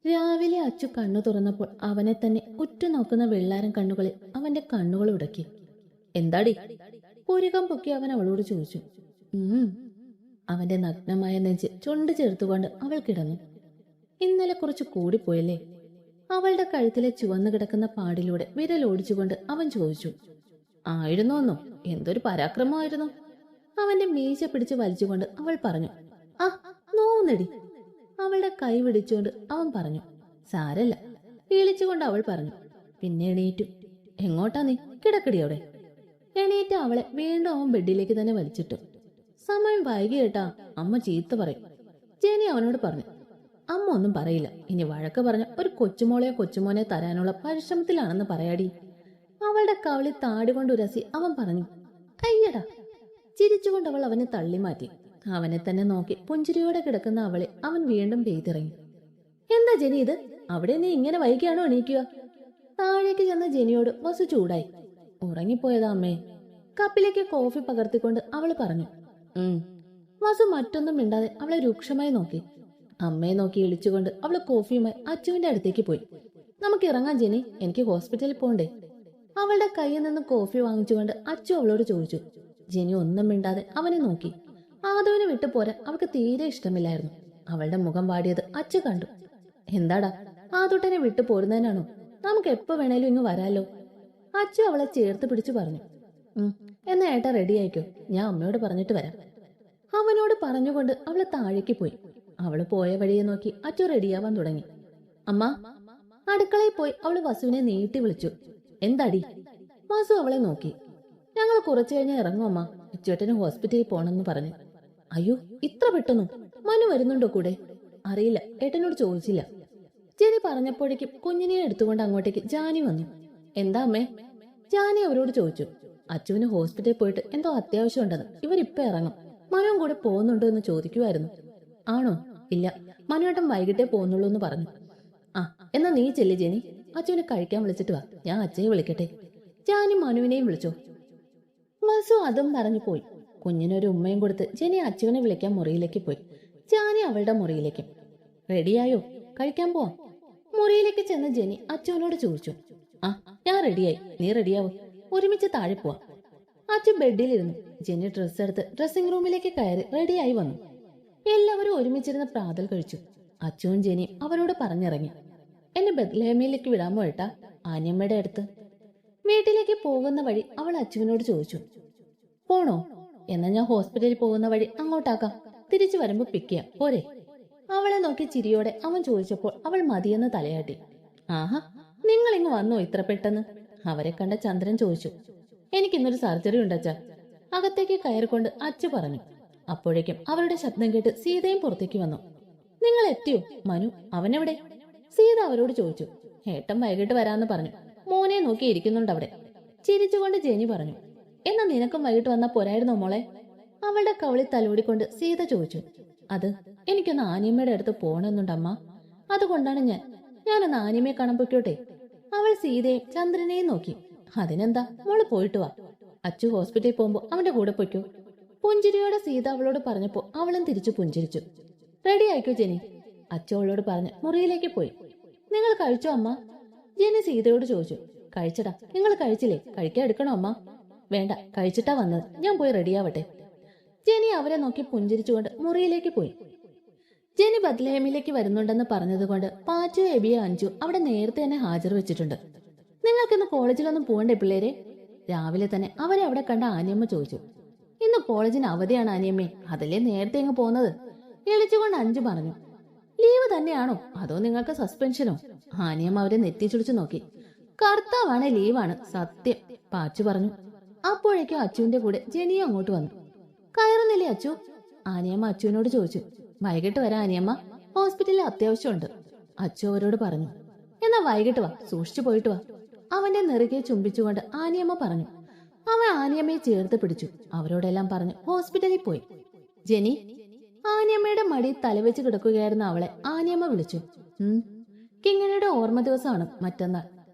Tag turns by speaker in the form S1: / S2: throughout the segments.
S1: രാവിലെ അച്ചു കണ്ണു തുറന്നപ്പോൾ അവനെ തന്നെ ഉറ്റുനോക്കുന്ന വെള്ളാരം കണ്ണുകളിൽ അവന്റെ കണ്ണുകൾ ഉടക്കി. എന്താടി? പുരികം പൊക്കി അവൻ അവളോട് ചോദിച്ചു. അവന്റെ നഗ്നമായ നെഞ്ച് ചുണ്ട് ചേർത്തുകൊണ്ട് അവൾ കിടന്നു. ഇന്നലെ കുറച്ച് കൂടിപ്പോയല്ലേ? അവളുടെ കഴുത്തിലെ ചുവന്നു കിടക്കുന്ന പാടിലൂടെ വിരലോടിച്ചുകൊണ്ട് അവൻ ചോദിച്ചു. ആയിരുന്നോന്നോ? എന്തൊരു പരാക്രമമായിരുന്നു! അവന്റെ മീശ പിടിച്ച് വലിച്ചുകൊണ്ട് അവൾ പറഞ്ഞു. ആ നോന്നടി! അവളുടെ കൈ പിടിച്ചുകൊണ്ട് അവൻ പറഞ്ഞു. സാരല്ല, വീളിച്ചുകൊണ്ട് അവൾ പറഞ്ഞു. പിന്നെ എണീറ്റു. എങ്ങോട്ടാ നീ? കിടക്കടി അവിടെ. എണീറ്റ് അവളെ വീണ്ടും അവൻ ബെഡിലേക്ക് തന്നെ വലിച്ചിട്ടു. സമയം വൈകി കേട്ടാ, അമ്മ ചീത്ത പറയും. ജെനി അവനോട് പറഞ്ഞു. അമ്മ ഒന്നും പറയില്ല. ഇനി വഴക്ക് പറഞ്ഞ ഒരു കൊച്ചുമോനെ തരാനുള്ള പരിശ്രമത്തിലാണെന്ന് പറയാടി. അവളുടെ കവളി താടി കൊണ്ട് ഉരസി അവൻ പറഞ്ഞു. അയ്യടാ! ചിരിച്ചുകൊണ്ട് അവൾ അവനെ തള്ളി മാറ്റി. അവനെ തന്നെ നോക്കി പുഞ്ചിരിയോടെ കിടക്കുന്ന അവളെ അവൻ വീണ്ടും പെയ്തിറങ്ങി. എന്താ ജെനി ഇത്? അവിടെ നീ ഇങ്ങനെ വൈകിയാണോ എണീക്കുക? താഴേക്ക് ചെന്ന ജെനിയോട് വസു ചൂടായി. ഉറങ്ങിപ്പോയതാ അമ്മേ. കപ്പിലേക്ക് കോഫി പകർത്തിക്കൊണ്ട് അവൾ പറഞ്ഞു. വസു മറ്റൊന്നും മിണ്ടാതെ അവളെ രൂക്ഷമായി നോക്കി. അമ്മയെ നോക്കി ഇളിച്ചുകൊണ്ട് അവള് കോഫിയുമായി അച്ചുവിന്റെ അടുത്തേക്ക് പോയി. നമുക്ക് ഇറങ്ങാം ജെനി, എനിക്ക് ഹോസ്പിറ്റലിൽ പോണ്ടേ. അവളുടെ കയ്യിൽ നിന്ന് കോഫി വാങ്ങിച്ചുകൊണ്ട് അച്ചു അവളോട് ചോദിച്ചു. ജെനി ഒന്നും മിണ്ടാതെ അവനെ നോക്കി. ആദവിനെ വിട്ടു പോരാൻ അവൾക്ക് തീരെ ഇഷ്ടമില്ലായിരുന്നു. അവളുടെ മുഖം വാടിയത് അച്ചു കണ്ടു. എന്താടാ, ആദൂട്ടനെ വിട്ടു പോരുന്നതിനാണോ? നമുക്ക് എപ്പോ വേണേലും ഇങ്ങ് വരാലോ. അച്ചു അവളെ ചേർത്ത് പിടിച്ചു പറഞ്ഞു. എന്നാ ഏട്ടാ റെഡി ആയിക്കോ, ഞാൻ അമ്മയോട് പറഞ്ഞിട്ട് വരാം. അവനോട് പറഞ്ഞുകൊണ്ട് അവള് താഴേക്ക് പോയി. അവള് പോയ വഴിയെ നോക്കി അച്ചു റെഡിയാവാൻ തുടങ്ങി. അമ്മ! അടുക്കളയിൽ പോയി അവള് വസുവിനെ നീട്ടി വിളിച്ചു. എന്താടി? വസു അവളെ നോക്കി. ഞങ്ങൾ കുറച്ചു കഴിഞ്ഞാൽ ഇറങ്ങും അമ്മ, അച്ചുവേട്ടന് ഹോസ്പിറ്റലിൽ പോണെന്ന് പറഞ്ഞു. അയ്യോ, ഇത്ര പെട്ടെന്നു? മനു വരുന്നുണ്ടോ കൂടെ? അറിയില്ല, ഏട്ടനോട് ചോദിച്ചില്ല. ജെനി പറഞ്ഞപ്പോഴേക്കും കുഞ്ഞിനെ എടുത്തുകൊണ്ട് അങ്ങോട്ടേക്ക് ജാനി വന്നു. എന്താ അമ്മേ? ജാനി അവരോട് ചോദിച്ചു. അച്ചുവിന് ഹോസ്പിറ്റലിൽ പോയിട്ട് എന്തോ അത്യാവശ്യം ഉണ്ടെന്ന്, ഇവരിപ്പോ ഇറങ്ങും. മനുവും കൂടെ പോകുന്നുണ്ടോ എന്ന് ചോദിക്കുമായിരുന്നു. ആണോ? ഇല്ല, മനുവേട്ടൻ വൈകിട്ടേ പോകുന്നുള്ളൂ എന്ന് പറഞ്ഞു. ആ, എന്നാ നീ ചെല്ലി ജെനി, അച്ചുവിനെ കഴിക്കാൻ വിളിച്ചിട്ട് വാ, ഞാൻ അച്ഛയെ വിളിക്കട്ടെ. ജാനി മനുവിനെയും വിളിച്ചോ? വസു അതും പറഞ്ഞു പോയി. കുഞ്ഞിനൊരു ഉമ്മയും കൊടുത്ത് ജെനി അച്ചുവിനെ വിളിക്കാൻ മുറിയിലേക്ക് പോയി. ജാനി അവളുടെ മുറിയിലേക്കും. റെഡിയായോ? കഴിക്കാൻ പോവാം. മുറിയിലേക്ക് ചെന്ന് ജെനി അച്ചുവിനോട് ചോദിച്ചു. ആ, ഞാൻ റെഡിയായി, നീ റെഡിയാവും, ഒരുമിച്ച് താഴെ പോവാം. അച്ചു ബെഡിലിരുന്നു. ജെനി ഡ്രസ്സ് എടുത്ത് ഡ്രസ്സിംഗ് റൂമിലേക്ക് കയറി റെഡിയായി വന്നു. എല്ലാവരും ഒരുമിച്ചിരുന്ന് പ്രാതൽ കഴിച്ചു. അച്ചുവും ജെനിയും അവരോട് പറഞ്ഞിറങ്ങി. എന്നെ ബത്ലഹേമിലേക്ക് വിടാമോ ഏട്ടാ, ആനിയമ്മയുടെ അടുത്ത്? വീട്ടിലേക്ക് പോകുന്ന വഴി അവൾ അച്ചുവിനോട് ചോദിച്ചു. പോണോ? എന്നാ ഞാൻ ഹോസ്പിറ്റലിൽ പോകുന്ന വഴി അങ്ങോട്ടാക്കാം, തിരിച്ചു വരുമ്പോ പിക്ക് ചെയ്യാം, പോരെ? അവളെ നോക്കി ചിരിയോടെ അവൻ ചോദിച്ചപ്പോൾ അവൾ മതിയെന്ന് തലയാട്ടി. ആഹാ, നിങ്ങൾ ഇങ്ങ് വന്നോ ഇത്ര പെട്ടെന്ന്? അവരെ കണ്ട ചന്ദ്രൻ ചോദിച്ചു. എനിക്കിന്നൊരു സർജറി ഉണ്ടച്ചാ, അകത്തേക്ക് കയറിക്കൊണ്ട് അച്ചു പറഞ്ഞു. അപ്പോഴേക്കും അവരുടെ ശബ്ദം കേട്ട് സീതയും പുറത്തേക്ക് വന്നു. നിങ്ങൾ എത്തിയോ? മനു അവനെവിടെ? സീത അവരോട് ചോദിച്ചു. ഏട്ടൻ വൈകിട്ട് വരാന്ന് പറഞ്ഞു, മോനെ നോക്കി ഇരിക്കുന്നുണ്ട് അവിടെ. ചിരിച്ചുകൊണ്ട് ജെനി പറഞ്ഞു. എന്നാ നിനക്കും വൈകിട്ട് വന്നാ പോരായിരുന്നോ മോളെ? അവളുടെ കവളി തലോടിക്കൊണ്ട് സീത ചോദിച്ചു. അത് എനിക്കൊന്ന് ആനിയമ്മയുടെ അടുത്ത് പോകണമെന്നുണ്ടമ്മ, അതുകൊണ്ടാണ് ഞാനൊന്ന് ആനിയമ്മയെ കാണാൻ പൊയ്ക്കോട്ടെ. അവൾ സീതയും ചന്ദ്രനെയും നോക്കി. അതിനെന്താ, മോള് പോയിട്ട് വാ, അച്ചു ഹോസ്പിറ്റലിൽ പോകുമ്പോ അവന്റെ കൂടെ പൊയ്ക്കോ. പുഞ്ചിരിയോടെ സീത അവളോട് പറഞ്ഞപ്പോ അവളും തിരിച്ചു പുഞ്ചിരിച്ചു. റെഡി ആയിക്കോ ജെനി, അച്ചു അവളോട് പറഞ്ഞ് മുറിയിലേക്ക് പോയി. നിങ്ങൾ കഴിച്ചോ അമ്മ? ജെനി സീതയോട് ചോദിച്ചു. കഴിച്ചടാ. നിങ്ങൾ കഴിച്ചില്ലേ? കഴിക്കാൻ എടുക്കണോ അമ്മ? വേണ്ട, കഴിച്ചിട്ടാ വന്നത്, ഞാൻ പോയി റെഡിയാവട്ടെ. ജെനി അവരെ നോക്കി പുഞ്ചിരിച്ചുകൊണ്ട് മുറിയിലേക്ക് പോയി. ജെനി ബത്ലഹേമിലേക്ക് വരുന്നുണ്ടെന്ന് പറഞ്ഞതുകൊണ്ട് പാച്ചു, എബിയ, അഞ്ചു അവിടെ നേരത്തെ തന്നെ ഹാജർ വെച്ചിട്ടുണ്ട്. നിങ്ങൾക്കിന്ന് കോളേജിലൊന്നും പോകണ്ടേ പിള്ളേരെ? രാവിലെ തന്നെ അവരെ അവിടെ കണ്ട ആനിയമ്മ ചോദിച്ചു. ഇന്ന് കോളേജിന് അവധിയാണ് ആനിയമ്മേ, അതല്ലേ നേരത്തെ അങ്ങ് പോകുന്നത്, എളിച്ചുകൊണ്ട് അഞ്ചു പറഞ്ഞു. ലീവ് തന്നെയാണോ അതോ നിങ്ങൾക്ക് സസ്പെൻഷനോ? ആനിയമ്മ അവരെ നെറ്റിച്ചുടിച്ചു നോക്കി. കർത്താവാണ്, ലീവാണ് സത്യം, പാച്ചു പറഞ്ഞു. അപ്പോഴേക്കും അച്ചുവിന്റെ കൂടെ ജെനിയും അങ്ങോട്ട് വന്നു. കയറുന്നില്ലേ അച്ചു? ആനിയമ്മ അച്ചുവിനോട് ചോദിച്ചു. വൈകിട്ട് വരാം ആനിയമ്മ, ഹോസ്പിറ്റലിൽ അത്യാവശ്യമുണ്ട്, അച്ചു അവരോട് പറഞ്ഞു. എന്നാ വൈകിട്ട് വാ, സൂക്ഷിച്ചു പോയിട്ട് വാ, അവന്റെ നെറുകെ ചുംബിച്ചുകൊണ്ട് ആനിയമ്മ പറഞ്ഞു. അവൻ ആനിയമ്മയെ ചേർത്ത് പിടിച്ചു. അവരോടെല്ലാം പറഞ്ഞു ഹോസ്പിറ്റലിൽ പോയി. ജെനി! ആനിയമ്മയുടെ മടി തലവെച്ച് കിടക്കുകയായിരുന്ന അവളെ ആനിയമ്മ വിളിച്ചു. കിങ്ങിണിയുടെ ഓർമ്മ ദിവസമാണ് മറ്റന്നാൾ,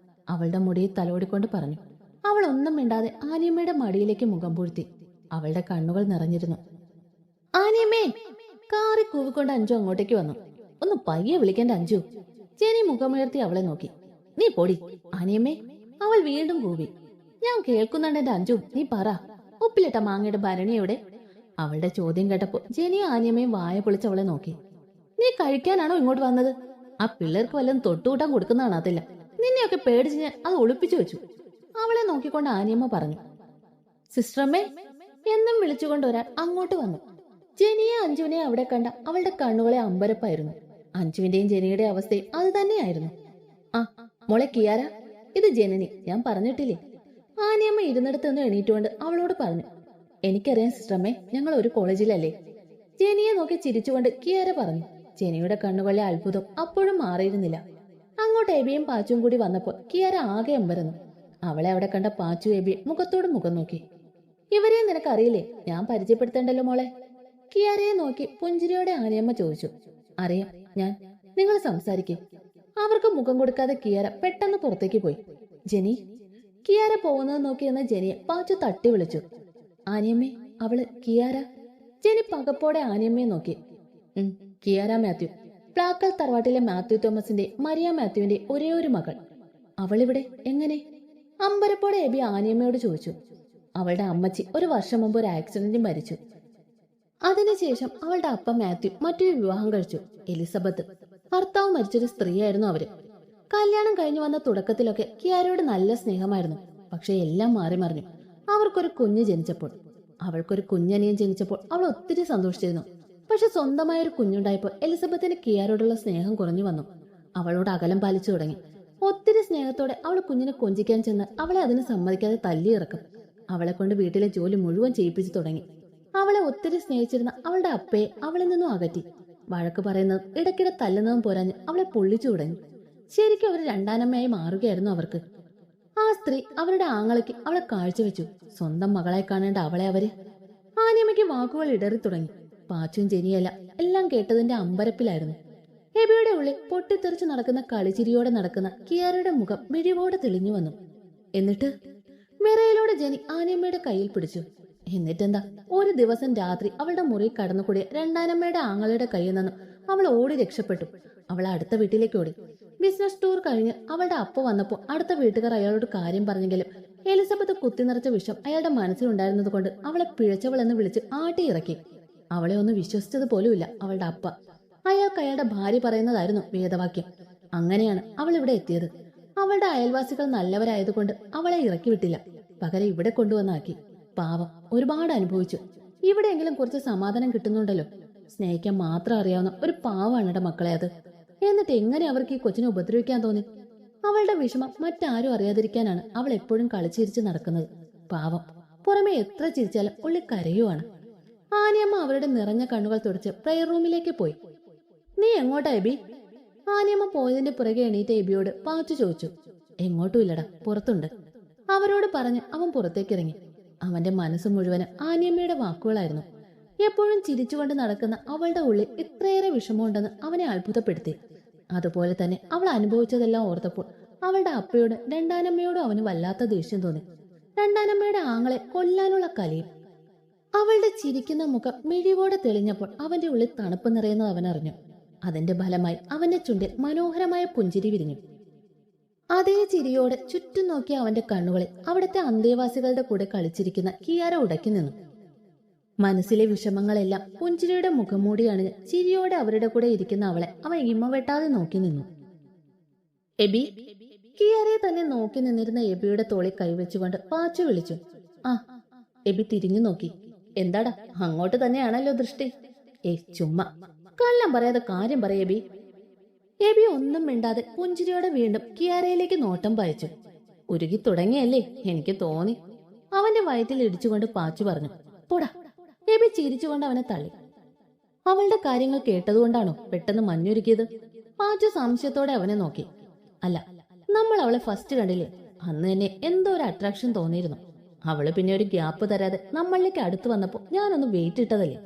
S1: അവളുടെ മുടിയിൽ തലോടിക്കൊണ്ട് പറഞ്ഞു. അവൾ ഒന്നും മിണ്ടാതെ ആനിയമ്മയുടെ മടിയിലേക്ക് മുഖം പൂഴ്ത്തി. അവളുടെ കണ്ണുകൾ നിറഞ്ഞിരുന്നു. ആനിയമ്മേ! കാറി കൂവിക്കൊണ്ട് അഞ്ചു അങ്ങോട്ടേക്ക് വന്നു. ഒന്ന് പയ്യെ വിളിക്കേണ്ട അഞ്ചു. ജെനി മുഖമുയർത്തി അവളെ നോക്കി. നീ പൊടി ആനിയമ്മേ, അവൾ വീണ്ടും കൂവി. ഞാൻ കേൾക്കുന്നുണ്ട് എന്റെ അഞ്ജു, നീ പറ, ഉപ്പിലിട്ട മാങ്ങയുടെ ഭരണി എവിടെ? അവളുടെ ചോദ്യം കേട്ടപ്പോ ജെനി ആനിയമ്മയും വായ പൊളിച്ച് അവളെ നോക്കി. നീ കഴിക്കാനാണോ ഇങ്ങോട്ട് വന്നത്? ആ പിള്ളേർക്ക് വല്ലതും തൊട്ടുകൂട്ടാൻ കൊടുക്കുന്നതാണ് അതില്ല. നിന്നെയൊക്കെ പേടിച്ച് ഞാൻ അത് ഒളിപ്പിച്ചു വെച്ചു. അവളെ നോക്കിക്കൊണ്ട് ആനിയമ്മ പറഞ്ഞു. സിസ്റ്ററമ്മേ എന്നും വിളിച്ചുകൊണ്ട് ഒരാൾ അങ്ങോട്ട് വന്നു. ജെനിയെ അഞ്ജുവിനെ അവിടെ കണ്ട അവളുടെ കണ്ണുകളെ അമ്പരപ്പായിരുന്നു. അഞ്ജുവിന്റെയും ജെനിയുടെയും അവസ്ഥയും അത് തന്നെയായിരുന്നു. ആ മോളെ കിയാര, ഇത് ജനനി, ഞാൻ പറഞ്ഞിട്ടില്ലേ? ആനിയമ്മ ഇരുന്നിടത്ത് നിന്ന് എണീറ്റുകൊണ്ട് അവളോട് പറഞ്ഞു. എനിക്കറിയാം സിസ്റ്ററമ്മേ, ഞങ്ങൾ ഒരു കോളേജിലല്ലേ? ജെനിയെ നോക്കി ചിരിച്ചുകൊണ്ട് കിയാര പറഞ്ഞു. ജെനിയുടെ കണ്ണുകളിലെ അത്ഭുതം അപ്പോഴും മാറിയിരുന്നില്ല. അങ്ങോട്ട് എബിയും പാച്ചും കൂടി വന്നപ്പോൾ കിയാര ആകെ അമ്പരന്നു. അവളെ അവിടെ കണ്ട പാച്ചു എബിയെ മുഖത്തോട് മുഖം നോക്കി. ഇവരെ നിനക്കറിയില്ലേ? ഞാൻ പരിചയപ്പെടുത്തേണ്ടല്ലോ മോളെ. കിയാരയെ നോക്കി പുഞ്ചിരിയോടെ ആനിയമ്മ ചോദിച്ചു. അറിയാം ഞാൻ, നിങ്ങൾ സംസാരിക്കും. അവർക്ക് മുഖം കൊടുക്കാതെ കിയാര പെട്ടെന്ന് പുറത്തേക്ക് പോയി. ജെനി. കിയാര പോകുന്നത് നോക്കിയെന്ന് ജെനിയെ പാച്ചു തട്ടി വിളിച്ചു. ആനിയമ്മേ, അവള് കിയാര. ജെനി പകപ്പോടെ ആനിയമ്മയെ നോക്കി. കിയാര മാത്യു, പ്ലാക്കൽ തറവാട്ടിലെ മാത്യു തോമസിന്റെ മരിയ മാത്യുവിന്റെ ഒരേ ഒരു മകൾ. അവളിവിടെ എങ്ങനെ? അമ്പരപ്പോടെ എബി ആനിയമ്മയോട് ചോദിച്ചു. അവളുടെ അമ്മച്ചി ഒരു വർഷം മുമ്പ് ഒരു ആക്സിഡന്റിൽ മരിച്ചു. അതിനുശേഷം അവളുടെ അപ്പ മാത്യു മറ്റൊരു വിവാഹം കഴിച്ചു, എലിസബത്ത്. ഭർത്താവ് മരിച്ചൊരു സ്ത്രീയായിരുന്നു അവര്. കല്യാണം കഴിഞ്ഞു വന്ന തുടക്കത്തിലൊക്കെ കിയാരയോട് നല്ല സ്നേഹമായിരുന്നു. പക്ഷെ എല്ലാം മാറി മറിഞ്ഞു അവർക്കൊരു കുഞ്ഞ് ജനിച്ചപ്പോൾ. അവൾക്കൊരു കുഞ്ഞനിയൻ ജനിച്ചപ്പോൾ അവൾ ഒത്തിരി സന്തോഷിച്ചിരുന്നു. പക്ഷെ സ്വന്തമായ ഒരു കുഞ്ഞുണ്ടായപ്പോൾ എലിസബത്തിന് കിയാരോടുള്ള സ്നേഹം കുറഞ്ഞു വന്നു. അവളോട് അകലം പാലിച്ചു തുടങ്ങി. ഒത്തിരി സ്നേഹത്തോടെ അവൾ കുഞ്ഞിനെ കൊഞ്ചിക്കാൻ ചെന്ന് അവളെ അതിന് സമ്മതിക്കാതെ തല്ലിയിറക്കും. അവളെ കൊണ്ട് വീട്ടിലെ ജോലി മുഴുവൻ ചെയ്യിപ്പിച്ചു തുടങ്ങി. അവളെ ഒത്തിരി സ്നേഹിച്ചിരുന്ന അവളുടെ അപ്പയെ അവളിൽ നിന്നും അകറ്റി. വഴക്ക് പറയുന്നതും ഇടയ്ക്കിടെ തല്ലുന്നതും പോരാഞ്ഞ് അവളെ പൊള്ളിച്ചു തുടങ്ങി. ശരിക്കും അവർ രണ്ടാനമ്മയായി മാറുകയായിരുന്നു അവർക്ക്. ആ സ്ത്രീ അവരുടെ ആങ്ങളയ്ക്ക് അവളെ കാഴ്ചവെച്ചു. സ്വന്തം മകളായി കാണേണ്ട അവളെ അവര്. ആനിയമ്മയ്ക്ക് വാക്കുകൾ ഇടറി തുടങ്ങി. പാച്ചും ജെനിയല്ല എല്ലാം കേട്ടതിന്റെ അമ്പരപ്പിലായിരുന്നു. എബിയുടെ ഉള്ളിൽ പൊട്ടിത്തെറിച്ച് നടക്കുന്ന കളിച്ചിരിയോടെ നടക്കുന്ന കിയാരയുടെ മുഖം മിഴിവോടെ തെളിഞ്ഞു വന്നു. എന്നിട്ട് വിറയിലൂടെ ജെനി ആനിയമ്മയുടെ കയ്യിൽ പിടിച്ചു. എന്നിട്ടെന്താ, ഒരു ദിവസം രാത്രി അവളുടെ മുറി കടന്നുകൂടിയ രണ്ടാനമ്മയുടെ ആങ്ങളുടെ കയ്യിൽ നിന്നും അവൾ ഓടി രക്ഷപ്പെട്ടു. അവൾ അടുത്ത വീട്ടിലേക്ക് ഓടി. ബിസിനസ് ടൂർ കഴിഞ്ഞ് അവളുടെ അപ്പ വന്നപ്പോൾ അടുത്ത വീട്ടുകാർ അയാളോട് കാര്യം പറഞ്ഞെങ്കിലും എലിസബത്ത് കുത്തി നിറച്ച വിഷം അയാളുടെ മനസ്സിലുണ്ടായിരുന്നത് കൊണ്ട് അവളെ പിഴച്ചവളെന്ന് വിളിച്ച് ആട്ടിയിറക്കി. അവളെ ഒന്ന് വിശ്വസിച്ചത് പോലുമില്ല അവളുടെ അപ്പ. അയാൾക്ക് അയാളുടെ ഭാര്യ പറയുന്നതായിരുന്നു വേദവാക്യം. അങ്ങനെയാണ് അവൾ ഇവിടെ എത്തിയത്. അവളുടെ അയൽവാസികൾ നല്ലവരായതുകൊണ്ട് അവളെ ഇറക്കി വിട്ടില്ല, പകരം ഇവിടെ കൊണ്ടുവന്നാക്കി. പാവം, ഒരുപാട് അനുഭവിച്ചു. ഇവിടെയെങ്കിലും കുറച്ച് സമാധാനം കിട്ടുന്നുണ്ടല്ലോ. സ്നേഹിക്കാൻ മാത്രം അറിയാവുന്ന ഒരു പാവാണ് മക്കളെ അത്. എന്നിട്ട് എങ്ങനെ അവർക്ക് ഈ കൊച്ചിനെ ഉപദ്രവിക്കാൻ തോന്നി? അവളുടെ വിഷമം മറ്റാരും അറിയാതിരിക്കാനാണ് അവൾ എപ്പോഴും കളിച്ചിരിച്ച് നടക്കുന്നത്. പാവം, പുറമെ എത്ര ചിരിച്ചാലും ഉള്ളി കരയുവാണ്. ആനിയമ്മ അവരുടെ നിറഞ്ഞ കണ്ണുകൾ തുടച്ച് പ്രെയർ റൂമിലേക്ക് പോയി. നീ എങ്ങോട്ടാ എബി? ആനിയമ്മ പോയതിന്റെ പുറകെ എണീറ്റ എബിയോട് പാച്ചു ചോദിച്ചു. എങ്ങോട്ടും ഇല്ലടാ, പുറത്തുണ്ട്. അവരോട് പറഞ്ഞ് അവൻ പുറത്തേക്കിറങ്ങി. അവന്റെ മനസ്സ് മുഴുവനും ആനിയമ്മയുടെ വാക്കുകളായിരുന്നു. എപ്പോഴും ചിരിച്ചുകൊണ്ട് നടക്കുന്ന അവളുടെ ഉള്ളിൽ ഇത്രയേറെ വിഷമമുണ്ടെന്ന് അവനെ അത്ഭുതപ്പെടുത്തി. അതുപോലെ തന്നെ അവൾ അനുഭവിച്ചതെല്ലാം ഓർത്തപ്പോൾ അവളുടെ അപ്പയോട് രണ്ടാനമ്മയോടും അവന് വല്ലാത്ത ദേഷ്യം തോന്നി. രണ്ടാനമ്മയുടെ ആങ്ങളെ കൊല്ലാനുള്ള കലിയും. അവളുടെ ചിരിക്കുന്ന മുഖം മിഴിവോടെ തെളിഞ്ഞപ്പോൾ അവന്റെ ഉള്ളിൽ തണുപ്പ് നിറയുന്നത് അവൻ അറിഞ്ഞു. അതിന്റെ ഫലമായി അവന്റെ ചുണ്ടിൽ മനോഹരമായ പുഞ്ചിരി വിരിഞ്ഞു. അതേ ചിരിയോടെ ചുറ്റും നോക്കിയ അവന്റെ കണ്ണുകളിൽ അവിടുത്തെ അന്തേവാസികളുടെ കൂടെ കളിച്ചിരിക്കുന്ന കിയാര ഉടക്കി നിന്നു. മനസ്സിലെ വിഷമങ്ങളെല്ലാം പുഞ്ചിരിയുടെ മുഖംമൂടി അണിഞ്ഞ് ചിരിയോടെ അവരുടെ കൂടെ ഇരിക്കുന്ന അവളെ അവൻ ഇമ്മ വെട്ടാതെ നോക്കി നിന്നു. എബി. കിയാരയെ തന്നെ നോക്കി നിന്നിരുന്ന എബിയുടെ തോളിൽ കൈവച്ചുകൊണ്ട് പാച്ചു വിളിച്ചു. ആ. എബി തിരിഞ്ഞു നോക്കി. എന്താടാ, അങ്ങോട്ട് തന്നെയാണല്ലോ ദൃഷ്ടി? ചുമ്മാ കള്ളം പറയാതെ കാര്യം പറ എബി. എബി ഒന്നും മിണ്ടാതെ പുഞ്ചിരിയോടെ വീണ്ടും കിയാരയിലേക്ക് നോട്ടം പായിച്ചു. ഉരുകി തുടങ്ങിയല്ലേ, എനിക്ക് തോന്നി. അവന്റെ വയറ്റിൽ ഇടിച്ചുകൊണ്ട് പാച്ചു പറഞ്ഞു. പോടാ. എബി ചിരിച്ചുകൊണ്ട് അവനെ തള്ളി. അവളുടെ കാര്യങ്ങൾ കേട്ടതുകൊണ്ടാണോ പെട്ടെന്ന് മഞ്ഞുരുക്കിയത്? പാച്ചു സംശയത്തോടെ അവനെ നോക്കി. അല്ല, നമ്മൾ അവളെ ഫസ്റ്റ് കണ്ടില്ലേ, അന്ന് തന്നെ എന്തോ ഒരു അട്രാക്ഷൻ തോന്നിയിരുന്നു. അവള് പിന്നെ ഒരു ഗ്യാപ്പ് തരാതെ നമ്മളിലേക്ക് അടുത്ത് വന്നപ്പോ ഞാനൊന്ന് വെയിറ്റ് ഇട്ടതല്ലേ.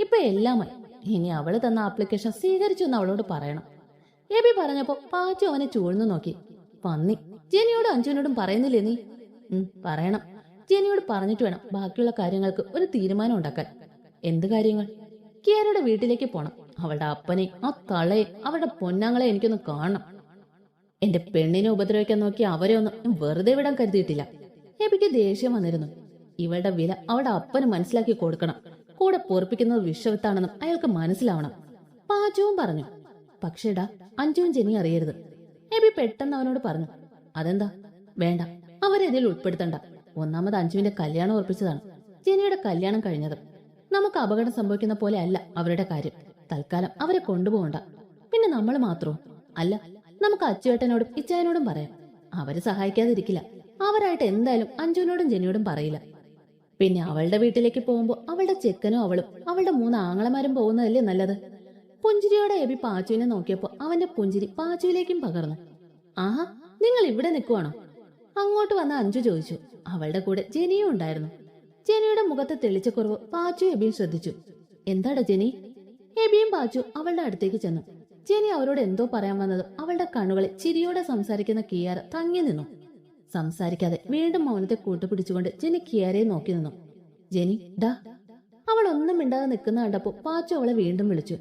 S1: ഇപ്പൊ എല്ലാമായി. ഇനി അവള് തന്ന ആപ്ലിക്കേഷൻ സ്വീകരിച്ചു എന്ന് അവളോട് പറയണം. എബി പറഞ്ഞപ്പോ പാച്ചു അവനെ ചൂഴ്ന്നു നോക്കി. പന്നി, ജെനിയോടും അഞ്ജുവിനോടും പറയുന്നില്ലേ നീ? പറയണം. ജെനിയോട് പറഞ്ഞിട്ട് വേണം ബാക്കിയുള്ള കാര്യങ്ങൾക്ക് ഒരു തീരുമാനം ഉണ്ടാക്കാൻ. എന്ത് കാര്യങ്ങൾ? കിയാരയുടെ വീട്ടിലേക്ക് പോണം. അവളുടെ അപ്പനെ, ആ തളയെ, അവളുടെ പൊന്നാങ്ങളെ എനിക്കൊന്ന് കാണണം. എന്റെ പെണ്ണിനെ ഉപദ്രവിക്കാൻ നോക്കി അവരെ ഒന്നും വെറുതെ വിടാൻ കരുതിയിട്ടില്ല. എബിക്ക് ദേഷ്യം വന്നിരുന്നു. ഇവളുടെ വില അവളുടെ അപ്പന് മനസ്സിലാക്കി കൊടുക്കണം. കൂടെ പൊറപ്പിക്കുന്നത് വിഷവിത്താണെന്നും അയാൾക്ക് മനസ്സിലാവണം. പാച്ചുവും പറഞ്ഞു. പക്ഷേടാ, അഞ്ജുവും ജെനി അറിയരുത്. എബി പെട്ടെന്ന് അവനോട് പറഞ്ഞു. അതെന്താ? വേണ്ട, അവരെ ഇതിൽ ഉൾപ്പെടുത്തണ്ട. ഒന്നാമത് അഞ്ജുവിന്റെ കല്യാണം ഉറപ്പിച്ചതാണ്. ജെനിയുടെ കല്യാണം കഴിഞ്ഞത്. നമുക്ക് അപകടം സംഭവിക്കുന്ന പോലെ അല്ല അവരുടെ കാര്യം. തൽക്കാലം അവരെ കൊണ്ടുപോകണ്ട. പിന്നെ നമ്മൾ മാത്രവും അല്ല, നമുക്ക് അച്ചുവേട്ടനോടും ഇച്ചായനോടും പറയാം. അവര് സഹായിക്കാതിരിക്കില്ല. അവരായിട്ട് എന്തായാലും അഞ്ജുവിനോടും ജെനിയോടും പറയില്ല. പിന്നെ അവളുടെ വീട്ടിലേക്ക് പോകുമ്പോ അവളുടെ ചെക്കനും അവളും അവളുടെ 3 ആങ്ങളമാരും പോകുന്നതല്ലേ നല്ലത്. പുഞ്ചിരിയോടെ എബി പാച്ചുവിനെ നോക്കിയപ്പോ അവന്റെ പുഞ്ചിരി പാച്ചുവിലേക്കും പകർന്നു. ആഹാ, നിങ്ങൾ ഇവിടെ നിൽക്കുവാണോ? അങ്ങോട്ട് വന്ന അഞ്ജു ചോദിച്ചു. അവളുടെ കൂടെ ജെനിയും ഉണ്ടായിരുന്നു. ജെനിയുടെ മുഖത്ത് തെളിച്ച കുറവ് പാച്ചു എബിയും ശ്രദ്ധിച്ചു. എന്താടാ ജെനി? എബിയും പാച്ചു അവളുടെ അടുത്തേക്ക് ചെന്നു. ജെനി അവരോട് എന്തോ പറയാൻ വന്നത് അവളുടെ കണ്ണുകളിൽ ചിരിയോടെ സംസാരിക്കുന്ന കിയാര തങ്ങി നിന്നു. സംസാരിക്കാതെ വീണ്ടും മൗനത്തെ കൂട്ടുപിടിച്ചുകൊണ്ട് ജെനി കിയാരയെ നോക്കി നിന്നു. ജെനി, ഡാ. അവൾ ഒന്നും മിണ്ടാതെ നിൽക്കുന്ന കണ്ടപ്പോ പാച്ചു അവളെ വീണ്ടും വിളിച്ചു.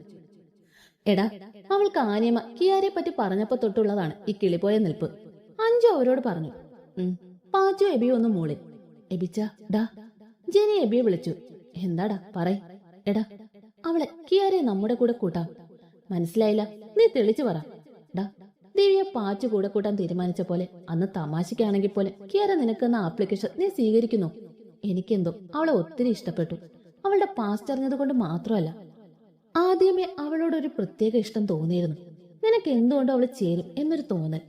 S1: എടാ, അവൾക്ക് ആനിയമ്മ കിയാരയെ പറ്റി പറഞ്ഞപ്പോ തൊട്ടുള്ളതാണ് ഈ കിളിപോയ നിൽപ്പ്. അഞ്ജു അവരോട് പറഞ്ഞു. പാച്ചു എബിയെ ഒന്ന് മൂളി. എബിച്ച, ഡാ. ജെനി എബിയെ വിളിച്ചു. എന്താടാ, പറയ്. എടാ, അവളെ കിയാരയെ നമ്മുടെ കൂടെ കൂട്ടാം. മനസ്സിലായില്ല, നീ തെളിച്ചു പറ. ഡാ, ദേവിയെ പാച്ചു കൂടെ കൂട്ടാൻ തീരുമാനിച്ച പോലെ അന്ന് തമാശക്കാണെങ്കിൽ പോലെ കിയാര നിനക്കെന്ന ആപ്ലിക്കേഷൻ നീ സ്വീകരിക്കുന്നു. എനിക്കെന്തോ അവളെ ഒത്തിരി ഇഷ്ടപ്പെട്ടു. അവളുടെ പാസ്റ്റ് അറിഞ്ഞത് കൊണ്ട് മാത്രമല്ല, ആദ്യമേ അവളോടൊരു പ്രത്യേക ഇഷ്ടം തോന്നിയിരുന്നു. നിനക്ക് എന്തുകൊണ്ടും അവള് ചേരും എന്നൊരു തോന്നൽ.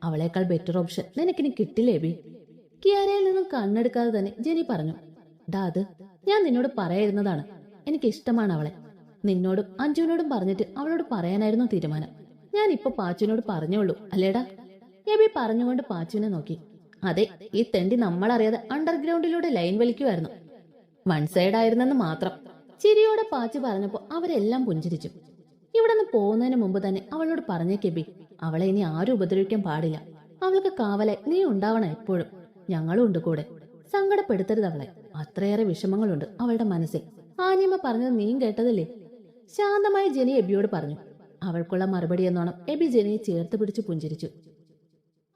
S1: അവളേക്കാൾ ബെറ്റർ ഓപ്ഷൻ നിനക്കിനി കിട്ടില്ലേ ബി? കിയാരയിൽ നിന്നും കണ്ണെടുക്കാതെ തന്നെ ജെനി പറഞ്ഞു. ഡാ, അത് ഞാൻ നിന്നോട് പറയാതിരുന്നതാണ്. എനിക്ക് ഇഷ്ടമാണ് അവളെ. നിന്നോടും അഞ്ജുവിനോടും പറഞ്ഞിട്ട് അവളോട് പറയാനായിരുന്നു തീരുമാനം. ഞാൻ ഇപ്പൊ പാച്ചുവിനോട് പറഞ്ഞോളൂ, അല്ലേടാ? എബി പറഞ്ഞുകൊണ്ട് പാച്ചുവിനെ നോക്കി. അതെ, ഈ തെണ്ടി നമ്മളറിയാതെ അണ്ടർഗ്രൗണ്ടിലൂടെ ലൈൻ വലിക്കുമായിരുന്നു. വൺ സൈഡ് ആയിരുന്നെന്ന് മാത്രം. ചിരിയോടെ പാച്ചു പറഞ്ഞപ്പോ അവരെല്ലാം പുഞ്ചിരിച്ചു. ഇവിടെ നിന്ന് പോകുന്നതിന് മുമ്പ് തന്നെ അവളോട് പറഞ്ഞേക്കെബി, അവളെ ഇനി ആരും ഉപദ്രവിക്കാൻ പാടില്ല. അവൾക്ക് കാവലായി നീ ഉണ്ടാവണം എപ്പോഴും. ഞങ്ങളും ഉണ്ട് കൂടെ. സങ്കടപ്പെടുത്തരുത് അവളെ. അത്രയേറെ വിഷമങ്ങളുണ്ട് അവളുടെ മനസ്സിൽ. ആനിയമ്മ പറഞ്ഞത് നീയും കേട്ടതല്ലേ? ശാന്തമായി ജെനി എബിയോട് പറഞ്ഞു. അവൾക്കുള്ള മറുപടി എന്നോണം എബി ജെനിയെ ചേർത്ത് പിടിച്ചു പുഞ്ചിരിച്ചു.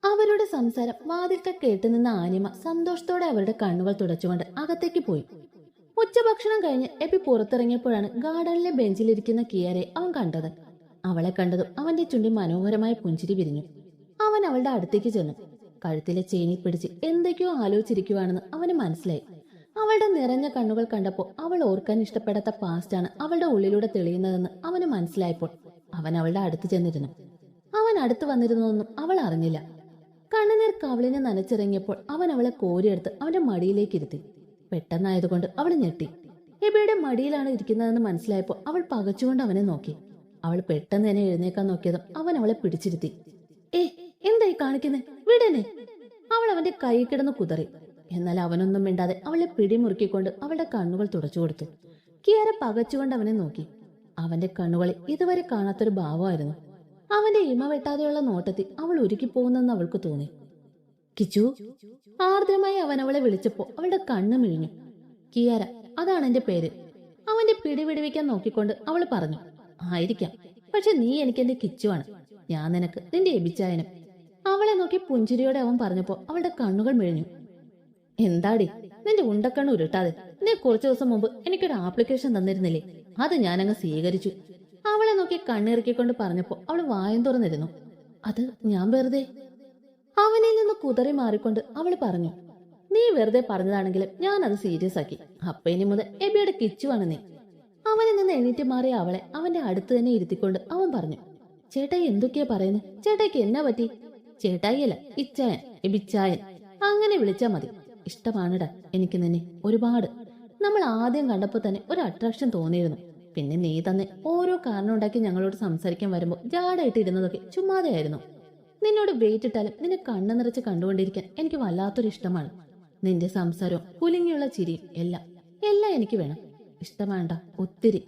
S1: അവരുടെ സംസാരം വാതിൽക്കൽ കേട്ടുനിന്ന ആനിയമ്മ സന്തോഷത്തോടെ അവരുടെ കണ്ണുകൾ തുടച്ചുകൊണ്ട് അകത്തേക്ക് പോയി. ഉച്ചഭക്ഷണം കഴിഞ്ഞ് എബി പുറത്തിറങ്ങിയപ്പോഴാണ് ഗാർഡനിലെ ബെഞ്ചിലിരിക്കുന്ന കിയാരെ അവൻ കണ്ടത്. അവളെ കണ്ടതും അവന്റെ ചുണ്ടി മനോഹരമായ പുഞ്ചിരി വിരിഞ്ഞു. അവൻ അവളുടെ അടുത്തേക്ക് ചെന്നു. കഴുത്തിലെ ചെയിനിൽ പിടിച്ച് എന്തൊക്കെയോ ആലോചിച്ചിരിക്കുവാണെന്ന് അവന് മനസ്സിലായി. അവളുടെ നിറഞ്ഞ കണ്ണുകൾ കണ്ടപ്പോ അവൾ ഓർക്കാൻ ഇഷ്ടപ്പെടാത്ത പാസ്റ്റാണ് അവളുടെ ഉള്ളിലൂടെ തെളിയുന്നതെന്ന് അവന് മനസ്സിലായപ്പോൾ അവൻ അവളുടെ അടുത്ത് ചെന്നിരുന്നു. അവൻ അടുത്ത് വന്നിരുന്നതൊന്നും അവൾ അറിഞ്ഞില്ല. കണ്ണുനീർ കവളിനെ നനച്ചിറങ്ങിയപ്പോൾ അവൻ അവളെ കോരിയെടുത്ത് അവന്റെ മടിയിലേക്ക് ഇരുത്തി. പെട്ടെന്നായതുകൊണ്ട് അവൾ ഞെട്ടി. എബിയുടെ മടിയിലാണ് ഇരിക്കുന്നതെന്ന് മനസ്സിലായപ്പോൾ അവൾ പകച്ചുകൊണ്ട് അവനെ നോക്കി. അവൾ പെട്ടെന്ന് തന്നെ എഴുന്നേക്കാൻ നോക്കിയതും അവൻ അവളെ പിടിച്ചിരുത്തി. എന്തായി കാണിക്കുന്നേ? വിടനെ! അവൾ അവന്റെ കൈ കിടന്ന് കുതറി. എന്നാൽ അവനൊന്നും മിണ്ടാതെ അവളെ പിടിമുറുക്കിക്കൊണ്ട് അവളുടെ കണ്ണുകൾ തുടച്ചു കൊടുത്തു. കിയാര പകച്ചുകൊണ്ട് അവനെ നോക്കി. അവന്റെ കണ്ണുകളിൽ ഇതുവരെ കാണാത്തൊരു ഭാവമായിരുന്നു. അവന്റെ ഇമ വെട്ടാതെയുള്ള നോട്ടത്തിൽ അവൾ ഉരുക്കിപ്പോകുന്നെന്ന് അവൾക്ക് തോന്നി. കിച്ചു! ആർദ്രമായി അവൻ അവളെ വിളിച്ചപ്പോ അവളുടെ കണ്ണ് മിഴിഞ്ഞു. കിയാര, അതാണ് എന്റെ പേര്. അവന്റെ പിടിവിടുവിക്കാൻ നോക്കിക്കൊണ്ട് അവൾ പറഞ്ഞു. ആയിരിക്കാം, പക്ഷെ നീ എനിക്കെന്റെ കിച്ചുവാണ്. ഞാൻ നിനക്ക് നിന്റെ എബിച്ചായനും. അവളെ നോക്കി പുഞ്ചിരിയോടെ അവൻ പറഞ്ഞപ്പോ അവളുടെ കണ്ണുകൾ മിഴിഞ്ഞു. എന്താടി നിന്റെ ഉണ്ടക്കണ്ണ് ഉരുട്ടാതെ? നീ കുറച്ചു ദിവസം മുമ്പ് എനിക്കൊരു ആപ്ലിക്കേഷൻ തന്നിരുന്നില്ലേ? അത് ഞാനങ്ങ് സ്വീകരിച്ചു. അവളെ നോക്കി കണ്ണിറുക്കിക്കൊണ്ട് പറഞ്ഞപ്പോ അവൾ വായം തുറന്നിരുന്നു. അത് ഞാൻ വെറുതെ. അവനിൽ നിന്ന് കുതറി മാറിക്കൊണ്ട് അവൾ പറഞ്ഞു. നീ വെറുതെ പറഞ്ഞതാണെങ്കിലും ഞാൻ അത് സീരിയസ് ആക്കി. അപ്പൊ ഇനി മുതൽ എബിയുടെ കിച്ചുവാണ് നീ. അവനിൽ നിന്ന് എണീറ്റ് മാറിയ അവളെ അവന്റെ അടുത്ത് തന്നെ ഇരുത്തിക്കൊണ്ട് അവൻ പറഞ്ഞു. ചേട്ടായി എന്തൊക്കെയാ പറയുന്നത്? ചേട്ടായിക്ക് എന്നാ പറ്റി? ചേട്ടായിയല്ല, ഇച്ചായൻ, എബിച്ചായൻ. അങ്ങനെ വിളിച്ചാ മതി. ഇഷ്ടമാണിടാ എനിക്ക് നിന്നെ ഒരുപാട്. നമ്മൾ ആദ്യം കണ്ടപ്പോ തന്നെ ഒരു അട്രാക്ഷൻ തോന്നിയിരുന്നു. പിന്നെ നീ തന്നെ ഓരോ കാരണം ഉണ്ടാക്കി ഞങ്ങളോട് സംസാരിക്കാൻ വരുമ്പോ ജാടായിട്ട് ഇരുന്നതൊക്കെ ചുമ്മാതെയായിരുന്നു. നിന്നോട് വെയിറ്റ് ഇട്ടാലും നിന്നെ കണ്ണു നിറച്ച് കണ്ടുകൊണ്ടിരിക്കാൻ എനിക്ക് വല്ലാത്തൊരു ഇഷ്ടമാണ്. നിന്റെ സംസാരവും കുലുങ്ങിയുള്ള ചിരിയും എല്ലാം എനിക്ക് വേണം. ഇഷ്ടമാണ്ട ഒത്തിരി.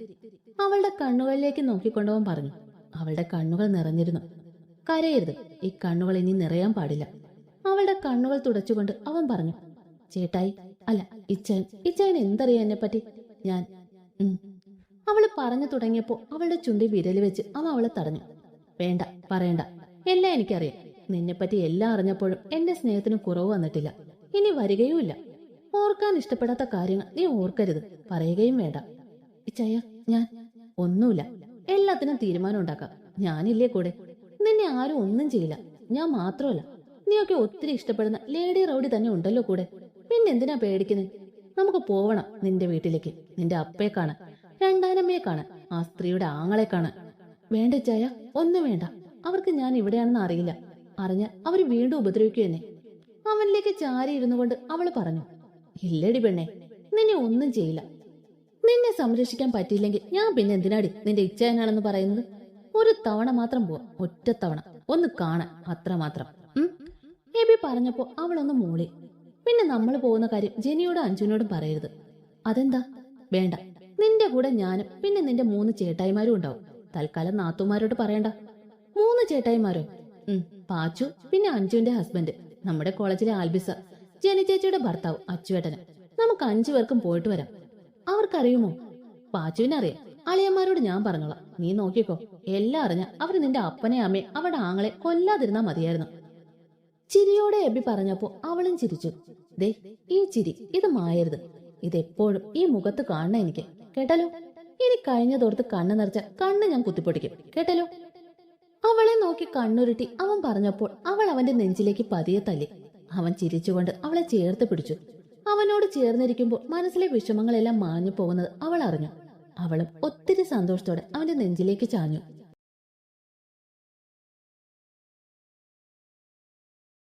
S1: അവളുടെ കണ്ണുകളിലേക്ക് നോക്കിക്കൊണ്ടവൻ പറഞ്ഞു. അവളുടെ കണ്ണുകൾ നിറഞ്ഞിരുന്നു. കരയരുത്, ഈ കണ്ണുകൾ ഇനി നിറയാൻ പാടില്ല. അവളുടെ കണ്ണുകൾ തുടച്ചുകൊണ്ട് അവൻ പറഞ്ഞു. ചേട്ടായി, അല്ല ഇച്ചായൻ എന്തറിയാ എന്നെ പറ്റി? ഞാൻ അവള് പറഞ്ഞു തുടങ്ങിയപ്പോ അവളുടെ ചുണ്ടി വിരല് വെച്ച് അവൻ അവളെ തടഞ്ഞു. വേണ്ട, പറയണ്ട, എല്ലാം എനിക്കറിയാം. നിന്നെപ്പറ്റി എല്ലാം അറിഞ്ഞപ്പോഴും എന്റെ സ്നേഹത്തിന് കുറവ് വന്നിട്ടില്ല, ഇനി വരികയുമില്ല. ഓർക്കാൻ ഇഷ്ടപ്പെടാത്ത കാര്യങ്ങൾ നീ ഓർക്കരുത്, പറയുകയും വേണ്ട. ഇച്ചായ, ഞാൻ ഒന്നുമില്ല, എല്ലാത്തിനും തീരുമാനം ഉണ്ടാക്കാം. ഞാനില്ലേ കൂടെ. നിന്നെ ആരും ഒന്നും ചെയ്യില്ല. ഞാൻ മാത്രമല്ല, നീയൊക്കെ ഒത്തിരി ഇഷ്ടപ്പെടുന്ന ലേഡി റൗഡി തന്നെ ഉണ്ടല്ലോ കൂടെ. പിന്നെന്തിനാ പേടിക്കുന്നത്? നമുക്ക് പോവണം നിന്റെ വീട്ടിലേക്ക്, നിന്റെ അപ്പയെ കാണാൻ, രണ്ടാനമ്മയെ കാണാൻ, ആ സ്ത്രീയുടെ ആങ്ങളെ കാണാൻ. വേണ്ട ഇച്ചായ, ഒന്നും വേണ്ട. അവർക്ക് ഞാൻ ഇവിടെയാണെന്ന് അറിയില്ല. അറിഞ്ഞാൽ അവര് വീണ്ടും ഉപദ്രവിക്കൂ എന്നെ. അവനിലേക്ക് ചാരി ഇരുന്നു കൊണ്ട് അവള് പറഞ്ഞു. ഇല്ലടി പെണ്ണെ, നിന്നെ ഒന്നും ചെയ്യില്ല. നിന്നെ സംരക്ഷിക്കാൻ പറ്റിയില്ലെങ്കിൽ ഞാൻ പിന്നെ എന്തിനാടി നിന്റെ ഇച്ഛായനാണെന്ന് പറയുന്നത്? ഒരു തവണ മാത്രം പോവാ, ഒറ്റ തവണ ഒന്ന് കാണാൻ, അത്രമാത്രം. എബി പറഞ്ഞപ്പോ അവളൊന്ന് മൂളി. പിന്നെ നമ്മൾ പോകുന്ന കാര്യം ജെനിയോടും അഞ്ജുനോടും പറയരുത്. അതെന്താ? വേണ്ട, നിന്റെ കൂടെ ഞാനും പിന്നെ നിന്റെ 3 ചേട്ടായിമാരും ഉണ്ടാവും. തൽക്കാലം നാത്തുമാരോട് പറയണ്ട. 3 ചേട്ടായിമാരോ? പാച്ചു, പിന്നെ അഞ്ജുവിന്റെ ഹസ്ബൻഡ്, നമ്മുടെ കോളേജിലെ ആൽബിസ, ജെനി ചേച്ചിയുടെ ഭർത്താവ് അച്ചുവേട്ടന്. നമുക്ക് 5 പേർക്കും പോയിട്ട് വരാം. അവർക്കറിയുമോ? പാച്ചുവിനറിയാം. അളിയന്മാരോട് ഞാൻ പറഞ്ഞോളാം, നീ നോക്കിക്കോ. എല്ലാം അറിഞ്ഞ അവര് നിന്റെ അപ്പനെ അമ്മയെ അവരുടെ ആങ്ങളെ കൊല്ലാതിരുന്നാ മതിയായിരുന്നു. ചിരിയോടെ എബി പറഞ്ഞപ്പോ അവളും ചിരിച്ചു. ദേ, ഈ ചിരി ഇത് മായരുത്. ഇതെപ്പോഴും ഈ മുഖത്ത് കാണണം എനിക്ക്, കേട്ടല്ലോ. ഇനി കഴിഞ്ഞതോർത്ത് കണ്ണ് നിറച്ച കണ്ണ് ഞാൻ കുത്തിപ്പൊട്ടിക്കും, കേട്ടല്ലോ. അവളെ നോക്കി കണ്ണുരുട്ടി അവൻ പറഞ്ഞപ്പോൾ അവൾ അവന്റെ നെഞ്ചിലേക്ക് പതിയെ തല്ലി. അവൻ ചിരിച്ചുകൊണ്ട് അവളെ ചേർത്ത് പിടിച്ചു. അവനോട് ചേർന്നിരിക്കുമ്പോൾ മനസ്സിലെ വിഷമങ്ങളെല്ലാം മാഞ്ഞു പോകുന്നത് അവൾ അറിഞ്ഞു. അവളും ഒത്തിരി സന്തോഷത്തോടെ അവന്റെ നെഞ്ചിലേക്ക് ചാഞ്ഞു.